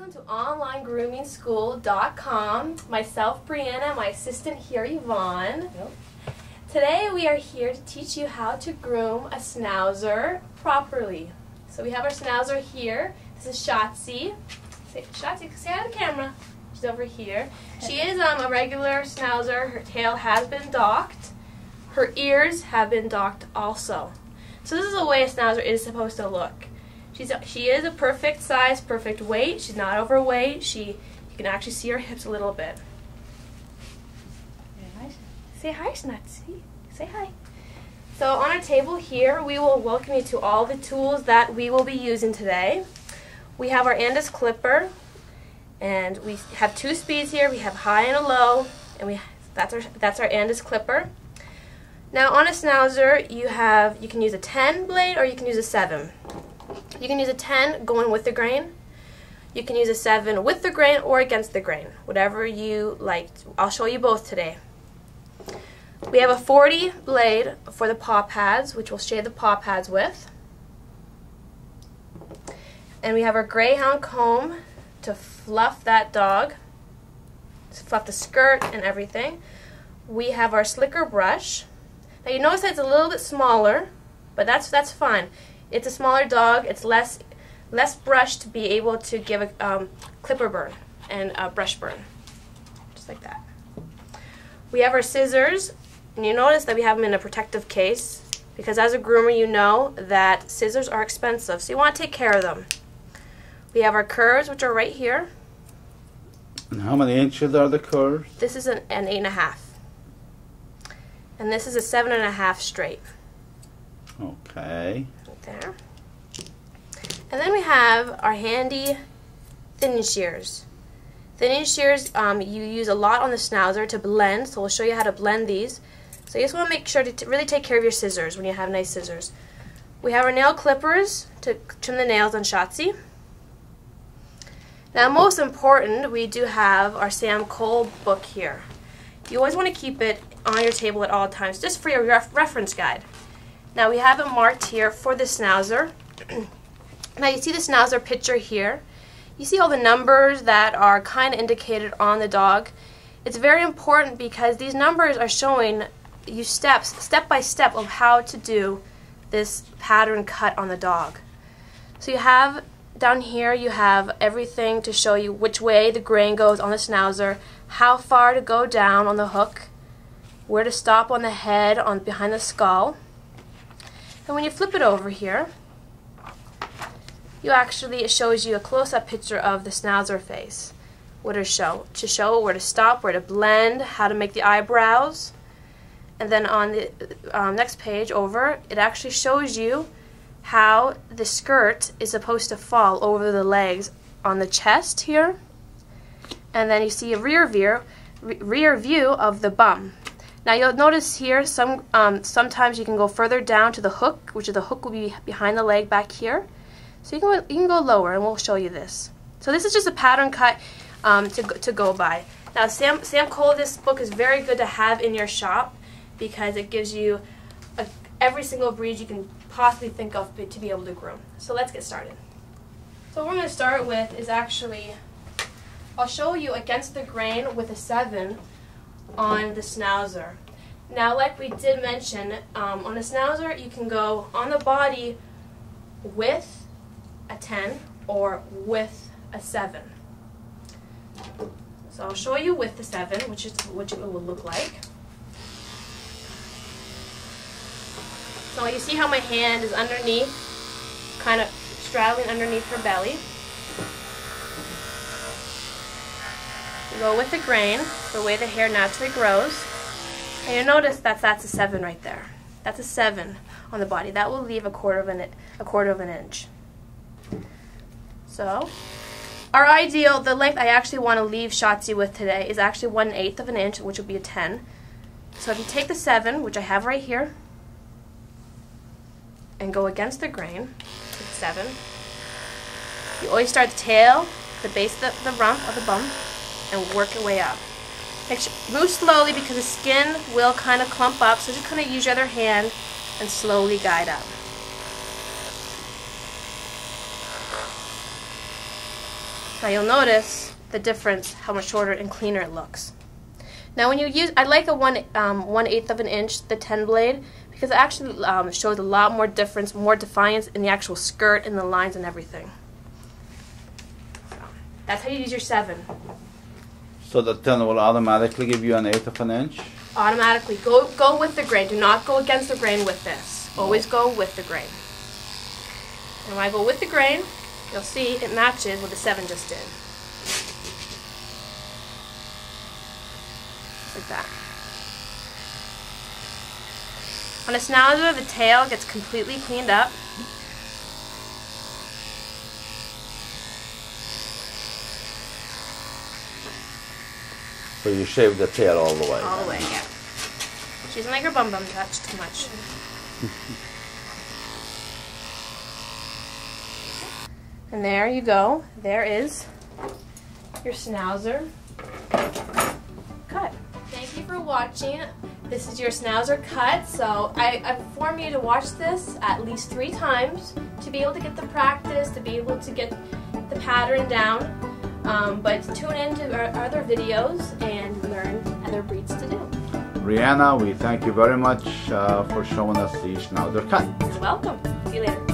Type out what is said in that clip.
Welcome to OnlineGroomingSchool.com. Myself, Brianna, my assistant here, Yvonne. Yep. Today we are here to teach you how to groom a Schnauzer properly. So we have our Schnauzer here. This is Shotzi. Shotzi, say hi to the camera. She's over here. She is a regular Schnauzer. Her tail has been docked. Her ears have been docked also. So this is the way a Schnauzer is supposed to look. She is a perfect size, perfect weight. She's not overweight. You can actually see her hips a little bit. Say hi, Schnauzer. Say hi. So on our table here, we will welcome you to all the tools that we will be using today. We have our Andis Clipper, and we have two speeds here. We have high and a low, and that's our Andis Clipper. Now on a Schnauzer, you can use a 10 blade or you can use a 7. You can use a 10 going with the grain. You can use a 7 with the grain or against the grain, whatever you like. I'll show you both today. We have a 40 blade for the paw pads, which we'll shave the paw pads with. And we have our Greyhound Comb to fluff that dog, to fluff the skirt and everything. We have our slicker brush. Now you notice that it's a little bit smaller, but that's fine. It's a smaller dog. It's less brush to be able to give a clipper burn and a brush burn, just like that. We have our scissors, and you notice that we have them in a protective case because as a groomer you know that scissors are expensive, so you want to take care of them. We have our curves, which are right here. And how many inches are the curves? This is an 8.5, and this is a 7.5 straight. Okay. Right there. And then we have our handy thinning shears. Thinning shears you use a lot on the Schnauzer to blend, so we'll show you how to blend these. So you just want to make sure to really take care of your scissors when you have nice scissors. We have our nail clippers to trim the nails on Shotzi. Now most important, we do have our Sam Cole book here. You always want to keep it on your table at all times, just for your reference guide. Now we have it marked here for the Schnauzer. Now you see the Schnauzer picture here. You see all the numbers that are kind of indicated on the dog. It's very important because these numbers are showing you step by step of how to do this pattern cut on the dog. So you have down here, you have everything to show you which way the grain goes on the Schnauzer, how far to go down on the hook, where to stop on the head, behind the skull. And when you flip it over here, it shows you a close-up picture of the Schnauzer face. What to show, where to stop, where to blend, how to make the eyebrows. And then on the next page over, it actually shows you how the skirt is supposed to fall over the legs on the chest here. And then you see a rear view of the bum. Now you'll notice here sometimes you can go further down to the hook, which the hook will be behind the leg back here. So you can go lower, and we'll show you this. So this is just a pattern cut to go by. Now Sam Cole, this book is very good to have in your shop because it gives you every single breed you can possibly think of to be able to groom. So let's get started. So what we're going to start with is I'll show you against the grain with a 7 on the Schnauzer. Now, like we did mention, on a Schnauzer you can go on the body with a 10 or with a 7. So I'll show you with the 7, which it will look like. So you see how my hand is underneath, kind of straddling underneath her belly. Go with the grain, the way the hair naturally grows. And you'll notice that's a 7 right there. That's a 7 on the body. That will leave a quarter of an inch. So, our ideal, the length I actually want to leave Shotzi with today is actually 1/8 of an inch, which would be a 10. So if you take the 7, which I have right here, and go against the grain with 7, you always start the tail, the base of the rump of the bum, and work your way up. Move slowly because the skin will kind of clump up, so just kind of use your other hand and slowly guide up. Now you'll notice the difference, how much shorter and cleaner it looks. Now when you use, I like a 1/8 of an inch, the 10 blade, because it actually shows a lot more difference, more defiance in the actual skirt and the lines and everything. So that's how you use your 7. So the 10 will automatically give you 1/8 of an inch? Automatically. Go with the grain. Do not go against the grain with this. Always go with the grain. And when I go with the grain, you'll see it matches what the 7 just did. Like that. On a Schnauzer, the tail gets completely cleaned up. So you shave the tail all the way? All the way, yeah. She doesn't like her bum touched too much. And there you go. There is your Schnauzer cut. Thank you for watching. This is your Schnauzer cut. So I inform you to watch this at least 3 times to be able to get the practice, to be able to get the pattern down. But tune in to our other videos and learn other breeds to do. Brianna, we thank you very much for showing us the Schnauzer cut. You're welcome. See you later.